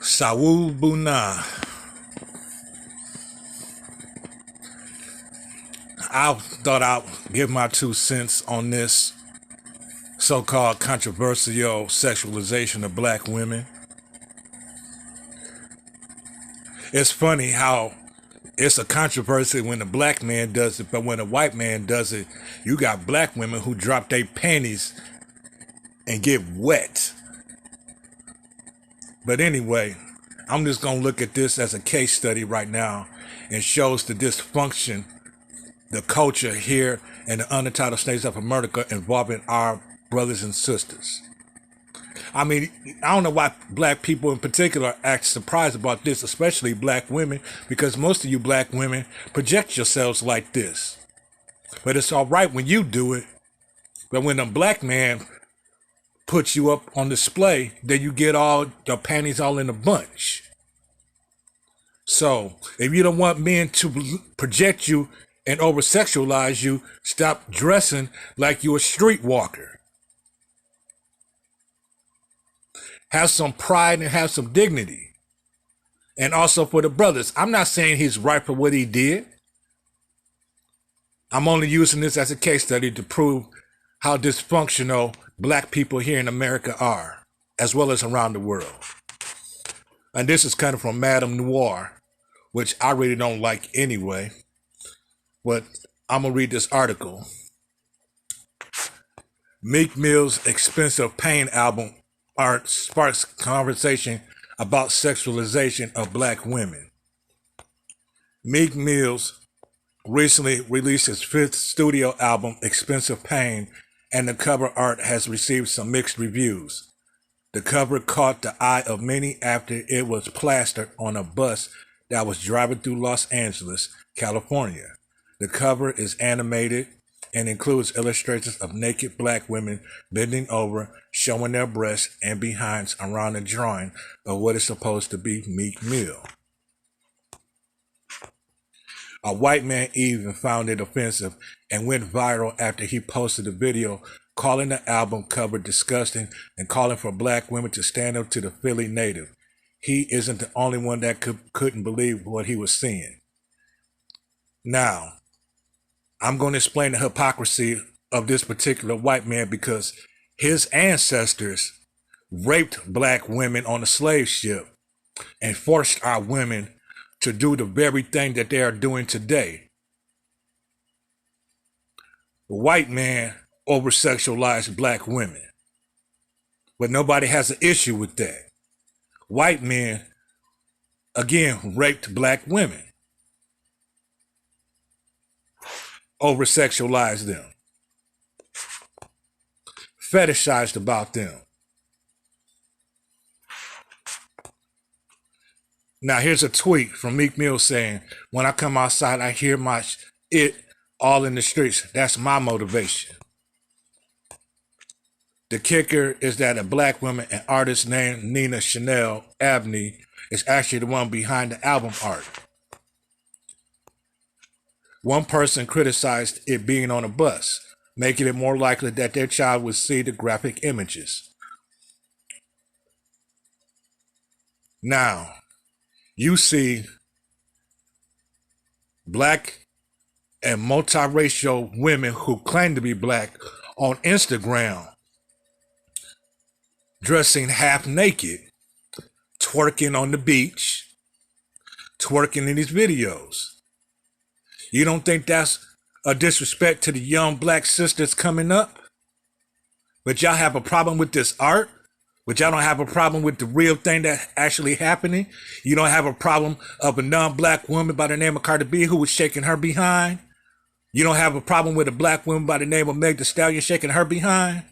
Saul Buna. I thought I'd give my 2 cents on this so-called controversial sexualization of black women. It's funny how it's a controversy when a black man does it, but when a white man does it, you got black women who drop their panties and get wet. But anyway, I'm just going to look at this as a case study right now and shows the dysfunction, the culture here in the unentitled states of America involving our brothers and sisters. I mean, I don't know why black people in particular act surprised about this, especially black women, because most of you black women project yourselves like this. But it's all right when you do it. But when a black man puts you up on display, then you get all your panties all in a bunch. So if you don't want men to project you and over-sexualize you, stop dressing like you're a streetwalker. Have some pride and have some dignity. And also for the brothers, I'm not saying he's right for what he did. I'm only using this as a case study to prove how dysfunctional black people here in America are, as well as around the world. And this is kind of from Madame Noir, which I really don't like anyway. But I'm going to read this article. Meek Mill's Expensive Pain album art sparks conversation about sexualization of black women. Meek Mill's recently released his 5th studio album, Expensive Pain, and the cover art has received some mixed reviews. The cover caught the eye of many after it was plastered on a bus that was driving through Los Angeles, California. The cover is animated and includes illustrations of naked black women bending over, showing their breasts and behinds around a drawing of what is supposed to be Meek Mill. A white man even found it offensive and went viral after he posted a video calling the album cover disgusting and calling for black women to stand up to the Philly native. He isn't the only one that couldn't believe what he was seeing. Now, I'm going to explain the hypocrisy of this particular white man because his ancestors raped black women on a slave ship and forced our women to do the very thing that they are doing today. The white man over-sexualized black women, but nobody has an issue with that. White men, again, raped black women, over-sexualized them, fetishized about them. Now here's a tweet from Meek Mill saying, when I come outside, I hear my it all in the streets. That's my motivation. The kicker is that a black woman, an artist named Nina Chanel Abney, is actually the one behind the album art. One person criticized it being on a bus, making it more likely that their child would see the graphic images. Now, you see black and multiracial women who claim to be black on Instagram dressing half naked, twerking on the beach, twerking in these videos. You don't think that's a disrespect to the young black sisters coming up? But y'all have a problem with this art? But y'all don't have a problem with the real thing that's actually happening? You don't have a problem of a non-black woman by the name of Cardi B who was shaking her behind? You don't have a problem with a black woman by the name of Meg Thee Stallion shaking her behind?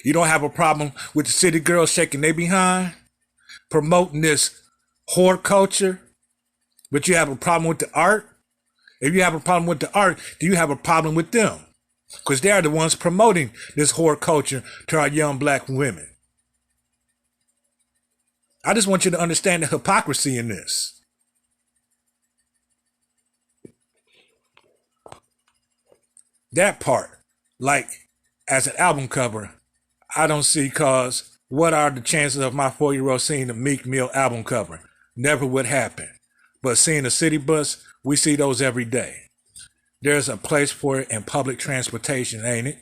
You don't have a problem with the city girls shaking their behind? Promoting this whore culture? But you have a problem with the art? If you have a problem with the art, do you have a problem with them? Because they are the ones promoting this whore culture to our young black women. I just want you to understand the hypocrisy in this. That part, like as an album cover, I don't see cause What are the chances of my 4-year-old seeing the Meek Mill album cover? Never would happen. But seeing a city bus, we see those every day. There's a place for it in public transportation, ain't it?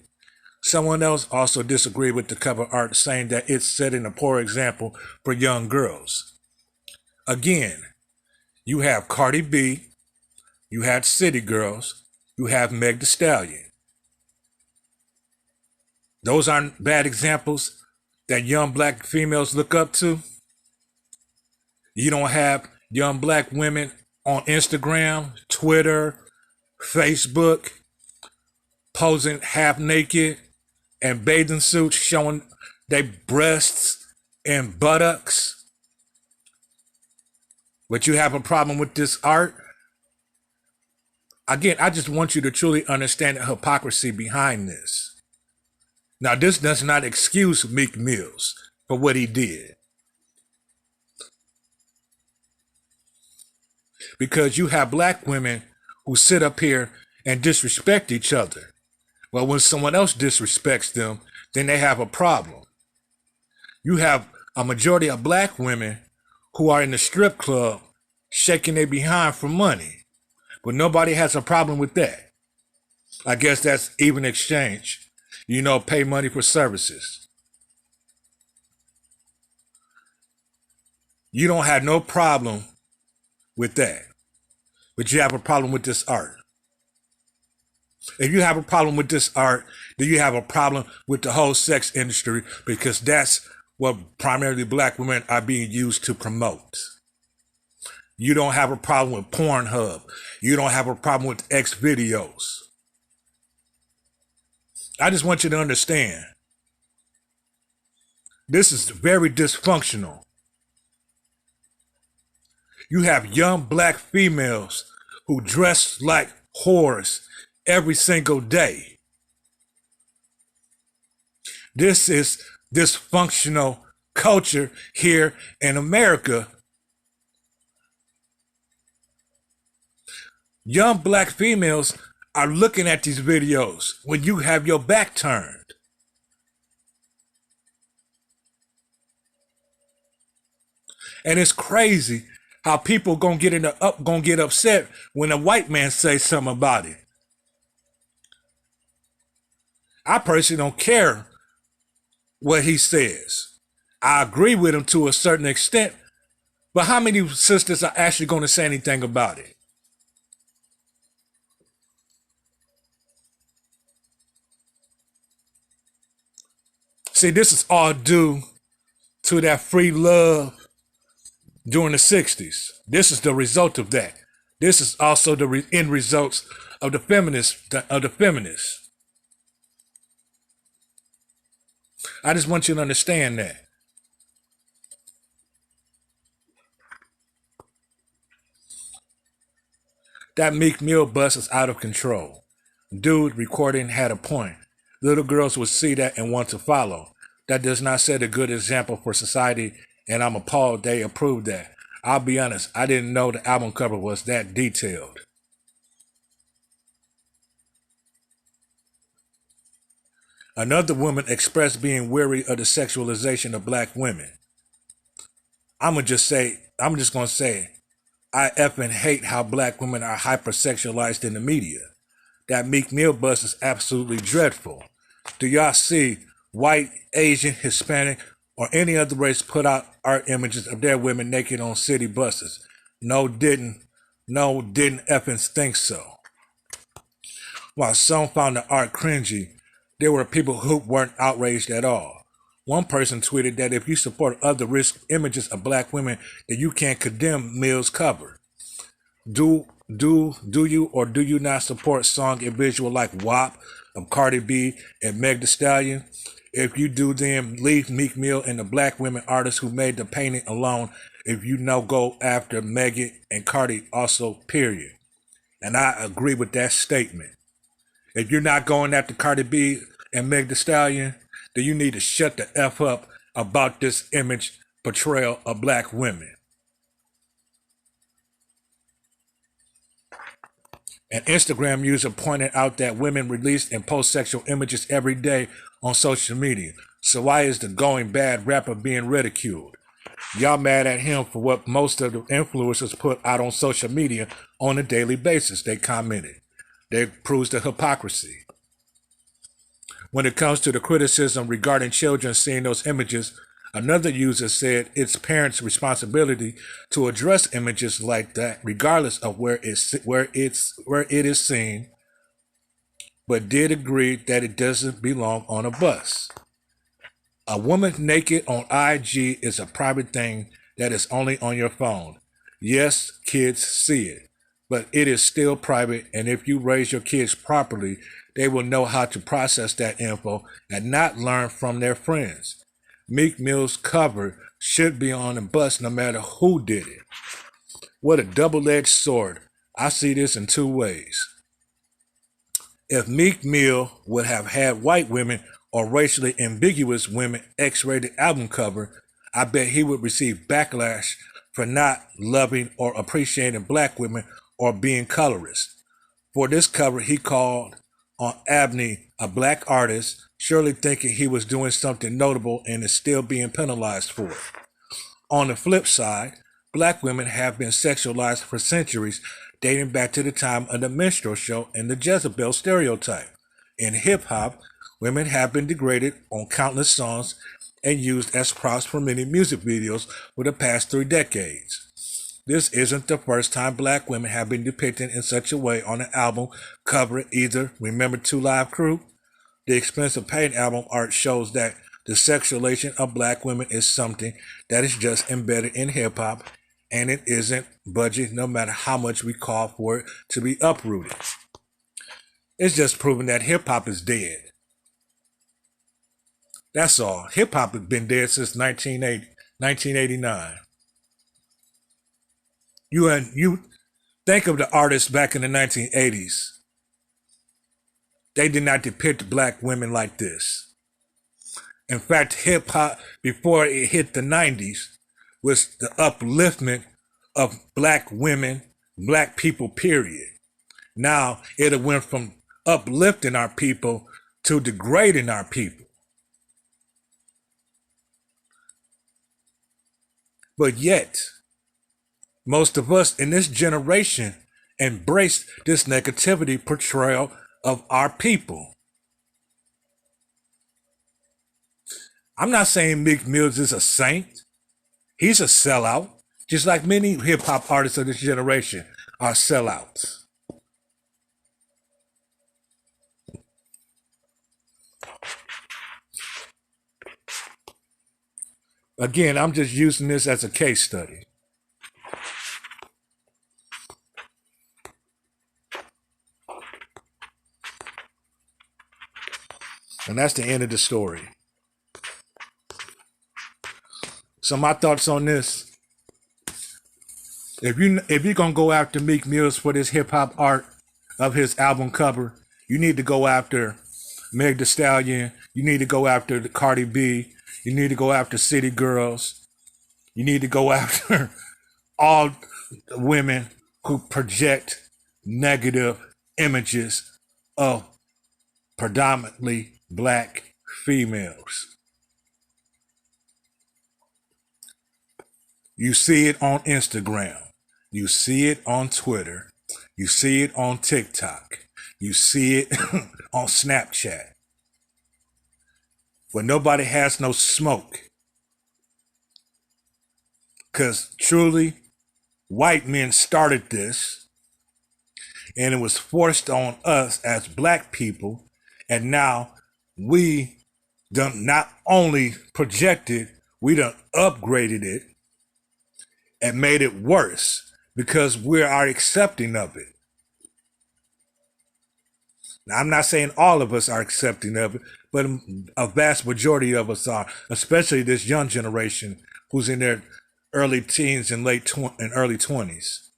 Someone else also disagreed with the cover art, saying that it's setting a poor example for young girls. Again, you have Cardi B, you have City Girls, you have Meg Thee Stallion. Those aren't bad examples that young black females look up to. You don't have young black women on Instagram, Twitter, Facebook, posing half naked and bathing suits showing their breasts and buttocks. But you have a problem with this art? Again, I just want you to truly understand the hypocrisy behind this. Now, this does not excuse Meek Mills for what he did. Because you have black women who sit up here and disrespect each other. Well, when someone else disrespects them, then they have a problem. You have a majority of black women who are in the strip club shaking their behind for money. But nobody has a problem with that. I guess that's even exchange. You know, pay money for services. You don't have no problem with that. But you have a problem with this art. If you have a problem with this art, then you have a problem with the whole sex industry, because that's what primarily black women are being used to promote. You don't have a problem with Pornhub. You don't have a problem with X videos. I just want you to understand, this is very dysfunctional. You have young black females who dress like whores every single day. This is dysfunctional culture here in America. Young black females are looking at these videos when you have your back turned. And it's crazy how people gonna get upset when a white man says something about it. I personally don't care what he says. I agree with him to a certain extent, but how many sisters are actually going to say anything about it? See, this is all due to that free love during the 60s. This is the result of that. This is also the end results of the feminists. I just want you to understand that. That Meek Mill bus is out of control. Dude recording had a point. Little girls would see that and want to follow. That does not set a good example for society, and I'm appalled they approved that. I'll be honest, I didn't know the album cover was that detailed. Another woman expressed being weary of the sexualization of black women. I'm just gonna say, I effing hate how black women are hypersexualized in the media. That Meek Mill bus is absolutely dreadful. Do y'all see white, Asian, Hispanic, or any other race put out art images of their women naked on city buses? No, didn't effing think so. While some found the art cringy, there were people who weren't outraged at all. One person tweeted that if you support other risk images of black women, then you can't condemn Mill's cover. Do you or do you not support song and visual like WAP of Cardi B and Meg Thee Stallion? If you do, then leave Meek Mill and the black women artists who made the painting alone. If you know, go after Megan and Cardi also, period. And I agree with that statement. If you're not going after Cardi B and Meg Thee Stallion, then you need to shut the F up about this image portrayal of black women. An Instagram user pointed out that women release and post sexual images every day on social media. So why is the going bad rapper being ridiculed? Y'all mad at him for what most of the influencers put out on social media on a daily basis, they commented. That proves the hypocrisy. When it comes to the criticism regarding children seeing those images, another user said it's parents' responsibility to address images like that, regardless of where it is seen, but did agree that it doesn't belong on a bus. A woman naked on IG is a private thing that is only on your phone. Yes, kids see it, but it is still private, and if you raise your kids properly, they will know how to process that info and not learn from their friends. Meek Mill's cover should be on the bus no matter who did it. What a double-edged sword. I see this in two ways. If Meek Mill would have had white women or racially ambiguous women X-rated album cover, I bet he would receive backlash for not loving or appreciating black women or being colorist. For this cover, he called on Abney a black artist, surely thinking he was doing something notable and is still being penalized for it. On the flip side, black women have been sexualized for centuries, dating back to the time of the minstrel show and the Jezebel stereotype. In hip-hop, women have been degraded on countless songs and used as props for many music videos for the past 3 decades. This isn't the first time black women have been depicted in such a way on an album cover either. Remember 2 Live Crew? The expensive paint album art shows that the sexualization of black women is something that is just embedded in hip-hop, and it isn't budget no matter how much we call for it to be uprooted. It's just proving that hip-hop is dead. That's all. Hip-hop has been dead since 1989. You think of the artists back in the 1980s. They did not depict black women like this. In fact, hip-hop, before it hit the 90s, was the upliftment of black women, black people, period. Now, it went from uplifting our people to degrading our people. But yet, most of us in this generation embrace this negativity portrayal of our people. I'm not saying Meek Mills is a saint. He's a sellout, just like many hip-hop artists of this generation are sellouts. Again, I'm just using this as a case study. And that's the end of the story. So my thoughts on this: if you're gonna go after Meek Mills for this hip hop art of his album cover, you need to go after Meg Thee Stallion. You need to go after the Cardi B. You need to go after City Girls. You need to go after all the women who project negative images of predominantly black females. You see it on Instagram. You see it on Twitter. You see it on TikTok. You see it on Snapchat. But nobody has no smoke. Because truly, white men started this, and it was forced on us as black people, and now we done not only projected, we done upgraded it and made it worse because we are accepting of it. Now, I'm not saying all of us are accepting of it, but a vast majority of us are, especially this young generation who's in their early teens and early 20s.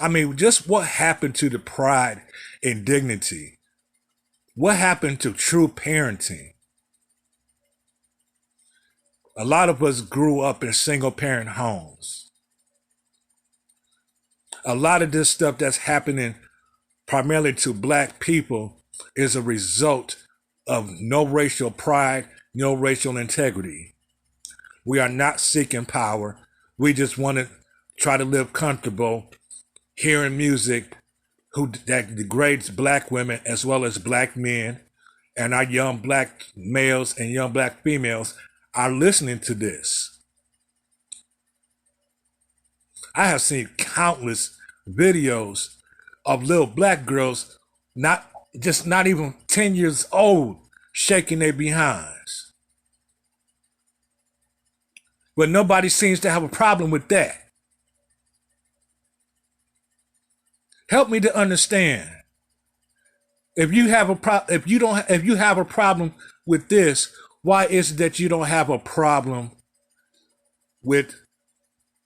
I mean, just what happened to the pride and dignity? What happened to true parenting? A lot of us grew up in single parent homes. A lot of this stuff that's happening primarily to black people is a result of no racial pride, no racial integrity. We are not seeking power. We just want to try to live comfortable hearing music that degrades black women as well as black men, and our young black males and young black females are listening to this. I have seen countless videos of little black girls, not even 10 years old, shaking their behinds. But nobody seems to have a problem with that. Help me to understand. If you have if you have a problem with this, why is it that you don't have a problem with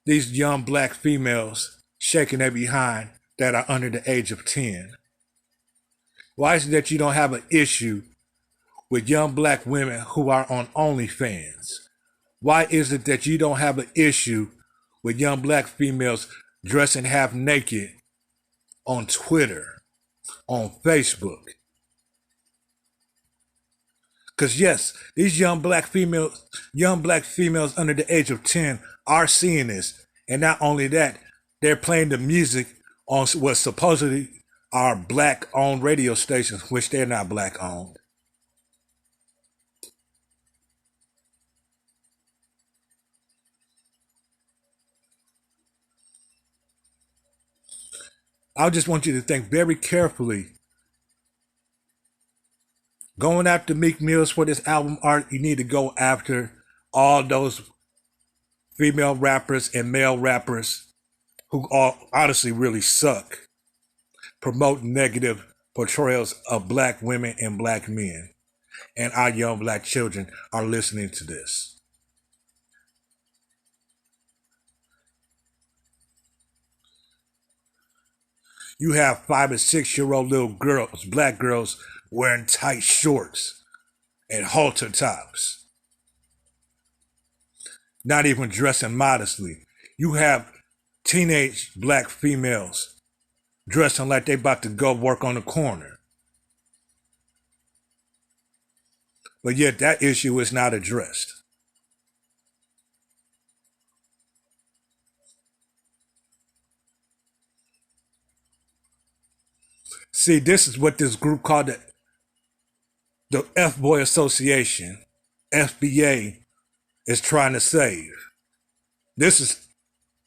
these young black females shaking their behind that are under the age of 10? Why is it that you don't have an issue with young black women who are on OnlyFans? Why is it that you don't have an issue with young black females dressing half naked on Twitter, on Facebook? Because yes, these young black females under the age of 10 are seeing this. And not only that, they're playing the music on what supposedly are black owned radio stations, which they're not black owned. I just want you to think very carefully. Going after Meek Mills for this album art, you need to go after all those female rappers and male rappers who all honestly really suck, promote negative portrayals of black women and black men. And our young black children are listening to this. You have 5 and 6-year-old little girls, black girls, wearing tight shorts and halter tops, not even dressing modestly. You have teenage black females dressing like they about to go work on the corner. But yet that issue is not addressed. See, this is what this group called the F-Boy Association, FBA, is trying to save. This is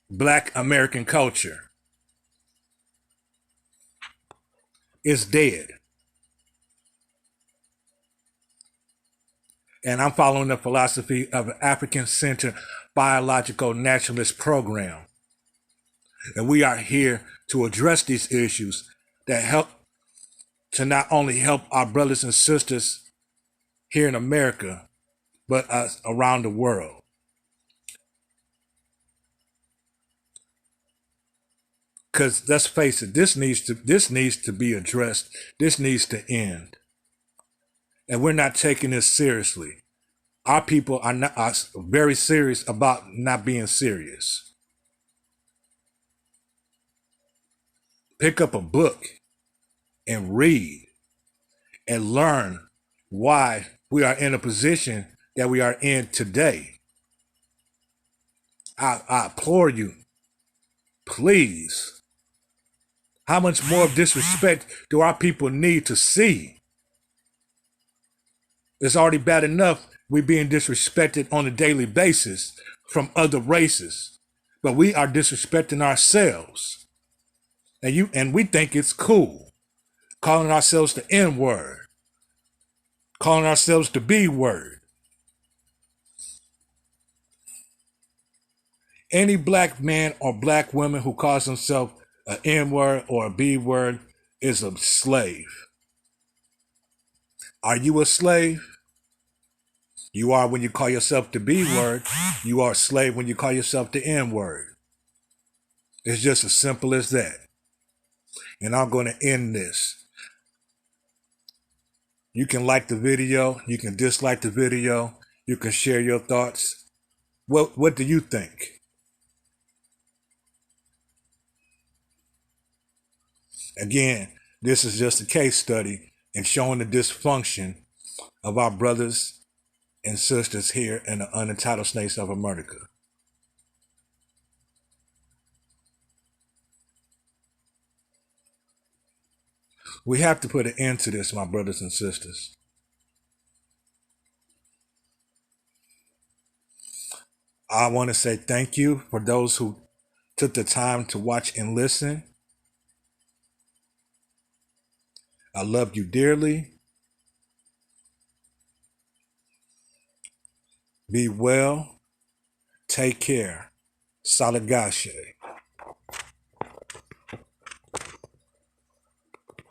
black American culture. It's dead. And I'm following the philosophy of an African-centered biological naturalist program. And we are here to address these issues that help to not only help our brothers and sisters here in America, but us around the world. Because let's face it, this needs to be addressed. This needs to end. And we're not taking this seriously. Our people are very serious about not being serious. Pick up a book and read and learn why we are in a position that we are in today. I implore you, please. How much more of disrespect do our people need to see? It's already bad enough we being disrespected on a daily basis from other races, but we are disrespecting ourselves. And we think it's cool, calling ourselves the N-word, calling ourselves the B-word. Any black man or black woman who calls himself an N-word or a B-word is a slave. Are you a slave? You are when you call yourself the B-word. You are a slave when you call yourself the N-word. It's just as simple as that. And I'm going to end this. You can like the video. You can dislike the video. You can share your thoughts. What do you think? Again, this is just a case study and showing the dysfunction of our brothers and sisters here in the unentitled snakes of America. We have to put an end to this, my brothers and sisters. I want to say thank you for those who took the time to watch and listen. I love you dearly. Be well. Take care. Salagache.